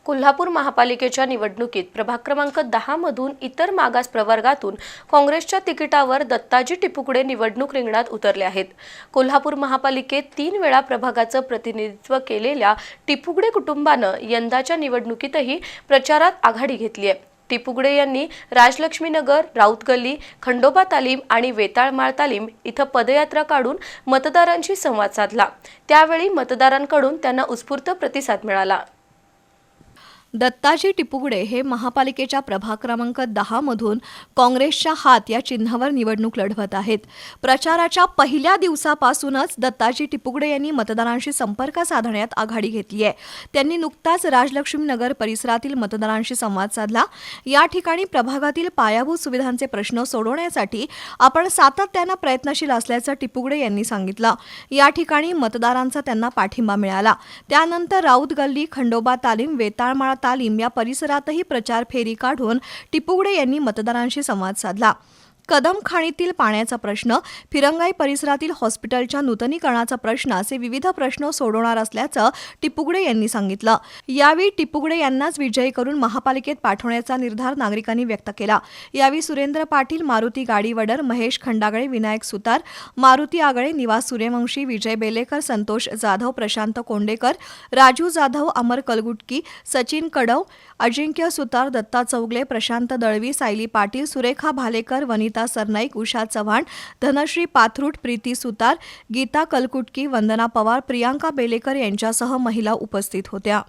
कोल्हापूर महापालिकेच्या निवडणुकीत प्रभाग क्रमांक 10 मधून इतर मागास प्रवर्गातून काँग्रेसच्या तिकिटावर दत्ताजी टिपुकडे निवडणूक रिंगणात उतरले आहेत। कोल्हापूर महापालिकेत 3 वेळा प्रभागाचं प्रतिनिधित्व केलेल्या टिपुकडे कुटुंबानं यंदाच्या निवडणुकीतही प्रचारात आघाडी घेतली आहे। टिपुकडे यांनी राजलक्ष्मीनगर, राऊत गल्ली, खंडोबा तालीम आणि वेताळमाळ तालीम इथं पदयात्रा काढून मतदारांशी संवाद साधला। त्यावेळी मतदारांकडून त्यांना उत्स्फूर्त प्रतिसाद मिळाला। दत्ताजी टिपुकडे हे महापालिकेच्या प्रभाग क्रमांक 10 मधून काँग्रेसच्या हात या चिन्हावर निवडणूक लढवत आहेत। प्रचाराच्या पहिल्या दिवसापासूनच दत्ताजी टिपुकडे यांनी मतदारांशी संपर्क साधण्यात आघाडी घेतली आहे। त्यांनी नुकताच राजलक्ष्मीनगर परिसरातील मतदारांशी संवाद साधला। या ठिकाणी प्रभागातील पायाभूत सुविधांचे प्रश्न सोडवण्यासाठी आपण सातत्यानं प्रयत्नशील असल्याचं टिपुकडे यांनी सांगितलं। या ठिकाणी मतदारांचा त्यांना पाठिंबा मिळाला। त्यानंतर राऊत गल्ली, खंडोबा तालीम, वेताळमाळ तालीम या परिसरातही प्रचार फेरी काढून टिपुकडे यांनी मतदारांशी संवाद साधला। कदमखाणीतील पाण्याचा प्रश्न, फिरंगाई परिसरातील हॉस्पिटलच्या नूतनीकरणाचा प्रश्न असे विविध प्रश्न सोडवणार असल्याचं टिपुकडे यांनी सांगितलं। यावेळी टिपुकडे यांनाच विजयी करून महापालिकेत पाठवण्याचा निर्धार नागरिकांनी व्यक्त केला। यावेळी सुरेंद्र पाटील, मारुती गाडीवडर, महेश खंडागळे, विनायक सुतार, मारुती आगळे, निवास सूर्यवंशी, विजय बेलेकर, संतोष जाधव, प्रशांत कोंडेकर, राजू जाधव, अमर कलगुटकी, सचिन कडव, अजिंक्य सुतार, दत्ता चौगले, प्रशांत दळवी, सायली पाटील, सुरेखा भालेकर, वनिता सरनाईक, उषा चव्हाण, धनश्री पाथरूट, प्रीती सुतार, गीता कलकुटकी, वंदना पवार, प्रियांका बेलेकर यांच्यासह महिला उपस्थित होत्या।